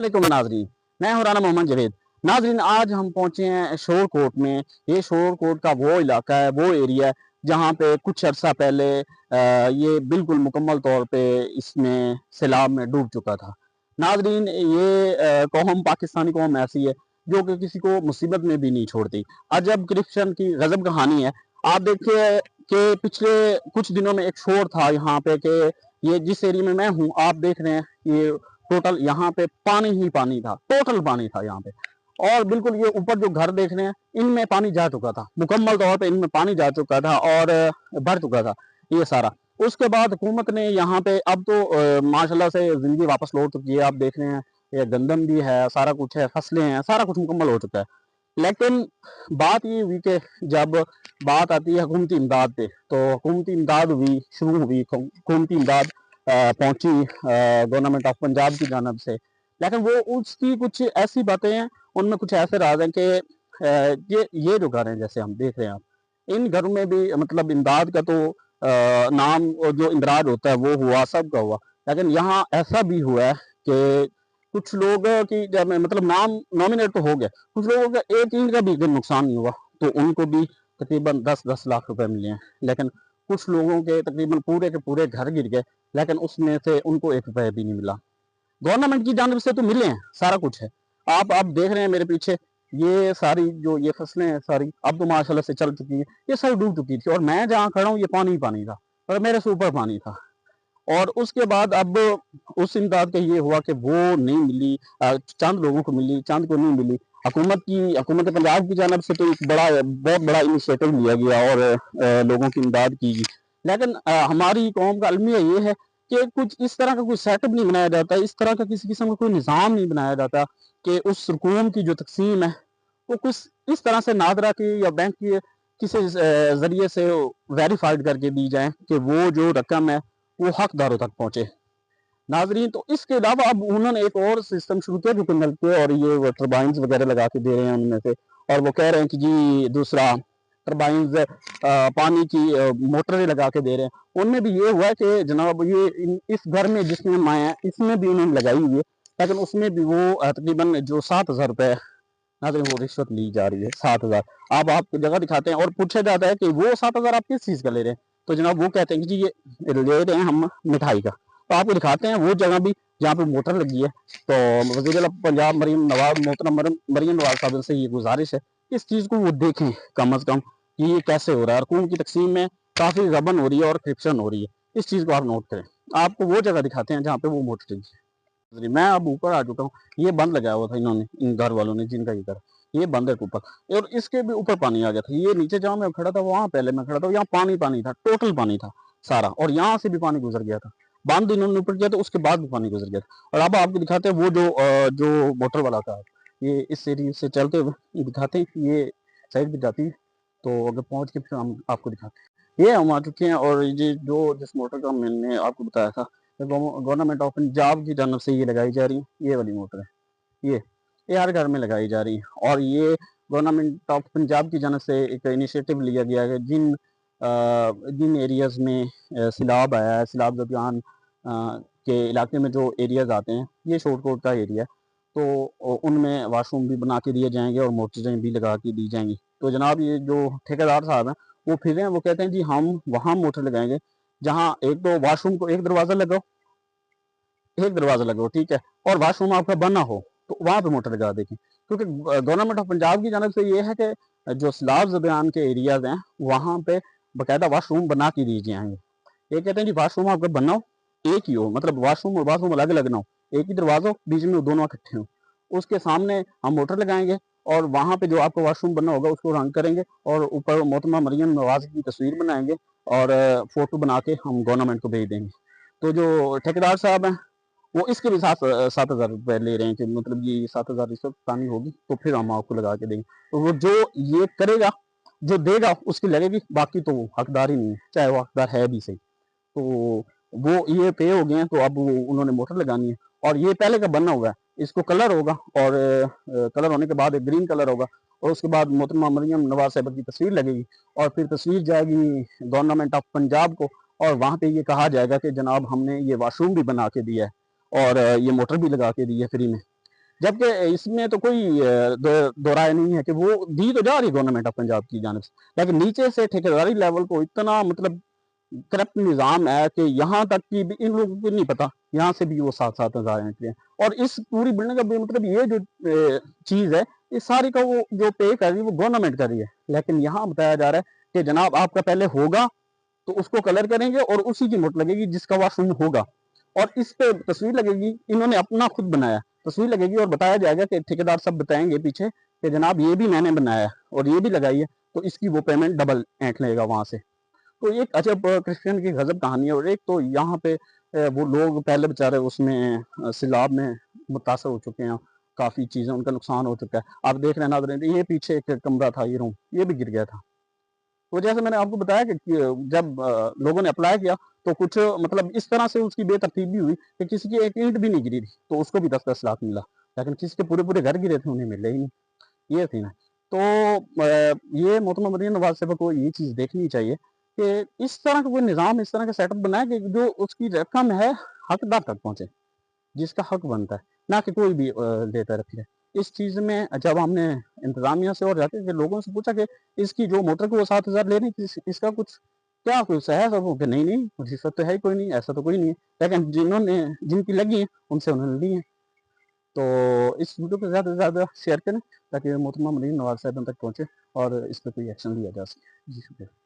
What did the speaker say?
वालेकुम नाजरीन, मैं हूं राना मोहम्मद जवेद। नाजरीन, आज हम पहुंचे हैं शोर कोट में। ये शोर कोट का वो इलाका है, वो एरिया है जहां पे कुछ अर्सा पहले ये बिल्कुल मुकम्मल तौर पे इसमें सैलाब में डूब चुका था। नाजरीन, ये कौम पाकिस्तानी कौम ऐसी है जो कि किसी को मुसीबत में भी नहीं छोड़ती। अजब कृष्ण की गजब कहानी है। आप देखिए कि पिछले कुछ दिनों में एक शोर था यहाँ पे कि ये जिस एरिया में मैं हूँ, आप देख रहे हैं, ये टोटल यहाँ पे पानी ही पानी था, टोटल पानी था यहाँ पे। और बिल्कुल ये ऊपर जो घर देख रहे हैं, इनमें पानी जा चुका था, मुकम्मल तौर पे इनमें पानी जा चुका था और भर चुका था ये सारा। उसके बाद हुकूमत ने यहाँ पे अब तो माशाल्लाह से जिंदगी वापस लौट चुकी है। आप देख रहे हैं ये गंदम भी है, सारा कुछ है, फसलें हैं, सारा कुछ मुकम्मल हो चुका है। लेकिन बात ये हुई कि जब बात आती है हुकूमती इमदाद पे, तो हुकूमती इमदाद हुई, शुरू हुई हुकूमती इमदाद पहुंची गवर्नमेंट ऑफ पंजाब की जानब से। लेकिन वो उसकी कुछ ऐसी बातें हैं, उनमें कुछ ऐसे राज हैं कि ये जो घर हैं जैसे हम देख रहे हैं, आप इन घरों में भी मतलब इमदाद का तो नाम जो इंदराज होता है वो हुआ, सबका हुआ। लेकिन यहाँ ऐसा भी हुआ है कि कुछ लोग की जब मतलब नाम नॉमिनेट तो हो गया, कुछ लोगों का एक ईंट का भी अगर नुकसान नहीं हुआ तो उनको भी तकरीबन 10-10 लाख रुपए मिले हैं। लेकिन कुछ लोगों के तकरीबन पूरे के पूरे घर गिर गए, लेकिन उसमें से उनको 1 रुपए भी नहीं मिला। गवर्नमेंट की जानब से तो मिले हैं, सारा कुछ है। आप देख रहे हैं मेरे पीछे, ये सारी जो ये फसलें हैं सारी अब तो माशाल्लाह से चल चुकी हैं, ये सारी डूब चुकी थी और मैं जहाँ खड़ा हूँ ये पानी ही पानी था और मेरे से ऊपर पानी था। और उसके बाद अब उस इमदाद का ये हुआ कि वो नहीं मिली, चंद लोगों को मिली, चंद को नहीं मिली। हुकूमत पंजाब की जानब से तो एक बहुत बड़ा इनिशिएटिव लिया गया और लोगों की इमदाद की गई। लेकिन हमारी कौम का अलमिया ये है कि कुछ इस तरह का कोई सेटअप नहीं बनाया जाता, इस तरह का किसी किस्म का कोई निज़ाम नहीं बनाया जाता कि उस रकूम की जो तकसीम है वो कुछ इस तरह से नादरा की या बैंक की किसी जरिए से वेरीफाइड करके दी जाए कि वो जो रकम है वो हकदारों तक पहुंचे। नाजरीन, तो इसके अलावा अब उन्होंने एक और सिस्टम शुरू किया जो कि नलके और ये टर्बाइंस वगैरह लगा के दे रहे हैं उनमें से। और वो कह रहे हैं कि जी दूसरा टर्बाइंस पानी की मोटरें लगा के दे रहे हैं। उनमें भी ये हुआ है कि जनाब ये इस घर में जिसमें हम आए हैं इसमें भी उन्होंने लगाई हुई है, लेकिन उसमें भी वो तकरीबन जो 7,000 रुपये नाजरीन वो रिश्वत ली जा रही है। 7,000 आप आपको जगह दिखाते हैं और पूछा जाता है कि वो 7,000 आप किस चीज़ का ले रहे हैं, तो जनाब वो कहते हैं कि जी ये ले रहे हैं हम मिठाई का। तो आपको दिखाते हैं वो जगह भी जहाँ पे मोटर लगी है। तो वज़ीर पंजाब मरीम नवाब मोहतरम मरीम नवाज साहब से ये गुजारिश है इस चीज़ को वो देखें कम अज़ कम कि ये कैसे हो रहा है। रकूम की तकसीम में काफ़ी गबन हो रही है और करप्शन हो रही है, इस चीज़ को आप नोट करें। आपको वो जगह दिखाते हैं जहाँ पे वो मोटर लगी है। मैं अब ऊपर आ चुका हूँ, ये बंद लगाया हुआ था इन्होंने, इन घर वालों ने जिनका ये घर, ये बंद है ऊपर और इसके भी ऊपर पानी आ गया था। ये नीचे जहाँ मैं खड़ा था वहां पहले मैं खड़ा था, यहाँ पानी पानी था, टोटल पानी था सारा, और यहाँ से भी पानी गुजर गया था। बांध इन्होंने ऊपर किया तो उसके बाद भी पानी गुजर गया था। और अब आपको दिखाते हैं वो जो मोटर वाला था, ये इस एरिया से चलते हुए दिखाते हैं, ये साइड भी जाती है। तो अगर पहुंच के फिर हम आपको दिखाते हैं। ये हम आ चुके हैं और ये जो जिस मोटर का मैंने आपको बताया था गवर्नमेंट ऑफ पंजाब की जानब से ये लगाई जा रही है, ये वाली मोटर है, ये हर घर में लगाई जा रही है। और ये गवर्नमेंट ऑफ पंजाब की जानब से एक इनिशिएटिव लिया गया है जिन जिन एरियाज़ में सैलाब आया है, सैलाब ज़दियान के इलाके में जो एरियाज़ आते हैं, ये शोर कोट का एरिया है, तो उनमें वाशरूम भी बना के दिए जाएंगे और मोटरें भी लगा के दी जाएंगी। तो जनाब ये जो ठेकेदार साहब हैं वो फिर हैं, वो कहते हैं जी हम वहाँ मोटर लगाएंगे जहाँ एक तो वाशरूम को एक दरवाज़ा लगाओ, एक दरवाज़ा लगाओ, ठीक है, और वाशरूम आपका बना हो तो वहाँ पे मोटर लगा देगी। क्योंकि गवर्नमेंट ऑफ पंजाब की जानब से ये है कि जो सैलाब ज़दियान के एरियाज़ हैं वहाँ पे बाकायदा वाशरूम बना के दिए जाएंगे। ये कहते हैं जी वाशरूम आपका बनाओ एक ही हो, मतलब वाशरूम और बाथरूम अलग अलग ना हो, एक ही दरवाजा हो, बीच में दोनों इकट्ठे हो, उसके सामने हम मोटर लगाएंगे और वहाँ पे जो आपका वाशरूम बना होगा उसको रंग करेंगे और ऊपर मोहतरमा मरियम नवाज की तस्वीर बनाएंगे और फोटो बना के हम गवर्नमेंट को भेज देंगे। तो जो ठेकेदार साहब हैं वो इसके भी 7,000 रुपये ले रहे हैं कि मतलब ये 7,000 रिश्वत पानी होगी तो फिर हम आपको लगा के देंगे। तो वो जो ये करेगा, जो देगा उसकी लगेगी, बाकी तो वो हकदार ही नहीं है, चाहे वो हकदार है भी सही। तो वो ये पे हो गए हैं, तो अब वो उन्होंने मोटर लगानी है और ये पहले का बना हुआ है, इसको कलर होगा और कलर होने के बाद एक ग्रीन कलर होगा और उसके बाद मोहतरमा मरियम नवाज साहब की तस्वीर लगेगी और फिर तस्वीर जाएगी गवर्नमेंट ऑफ पंजाब को और वहाँ पे ये कहा जाएगा कि जनाब हमने ये वाशरूम भी बना के दिया है और ये मोटर भी लगा के दी है फ्री में। जबकि इसमें तो कोई दो राय नहीं है कि वो दी तो जा रही गवर्नमेंट ऑफ पंजाब की जानिब से, लेकिन नीचे से ठेकेदारी लेवल को इतना मतलब करप्ट निज़ाम है कि यहाँ तक कि भी इन लोगों को नहीं पता, यहाँ से भी वो 7-7 हज़ार निकले हैं। और इस पूरी बिल्डिंग का मतलब ये जो चीज़ है, इस सारी का वो जो पे कर रही है वो गवर्नमेंट कर रही है। लेकिन यहाँ बताया जा रहा है कि जनाब आपका पहले होगा तो उसको कलर करेंगे और उसी की नोट लगेगी जिसका वॉशरूम होगा, और इस पे तस्वीर लगेगी, इन्होंने अपना खुद बनाया, तस्वीर लगेगी और बताया जाएगा कि ठेकेदार सब बताएंगे पीछे कि जनाब ये भी मैंने बनाया है और ये भी लगाई है, तो इसकी वो पेमेंट डबल ऐंठ लेगा वहाँ से। तो एक अजब क्रिश्चियन की गजब कहानी है। और एक तो यहाँ पे वो लोग पहले बेचारे उसमें सैलाब में मुतासर हो चुके हैं, काफ़ी चीज़ें उनका नुकसान हो चुका है। आप देख रहे हैं नाज़रीन, ये पीछे एक कमरा था, ये रूम, ये भी गिर गया था। तो जैसे मैंने आपको बताया कि जब लोगों ने अप्लाई किया तो कुछ मतलब इस तरह से उसकी बेतरतीबी हुई कि किसी की एक ईंट भी नहीं गिरी थी, तो उसको भी 10-10 लाख मिला, लेकिन किसी के पूरे-पूरे घर गिरे थे, उन्हें मिले ही नहीं। ये थी ना। तो ये मोहतरमा मदीना नवाज़ साहिबा को ये चीज़ देखनी चाहिए कि इस तरह का कोई निज़ाम, इस तरह का सेटअप बनाए कि जो उसकी रकम है हकदार तक पहुँचे, जिसका हक बनता है, ना कि कोई भी लेता रख ले। इस चीज़ में जब हमने इंतज़ामिया से और जाके के लोगों से पूछा कि इसकी जो मोटर की वो 7,000 ले रही थी, इसका कुछ क्या कुछ है? सब वो कि नहीं, रिश्वत तो है ही कोई नहीं, ऐसा तो कोई नहीं है। लेकिन जिनकी लगी हैं, उनसे उन्होंने ली हैं। तो इस वीडियो को ज़्यादा से ज़्यादा शेयर करें ताकि मोहतरमा मदीना नवाज़ साहिबा तक पहुँचे और इस पे कोई एक्शन लिया जा सके। जी, शुक्रिया।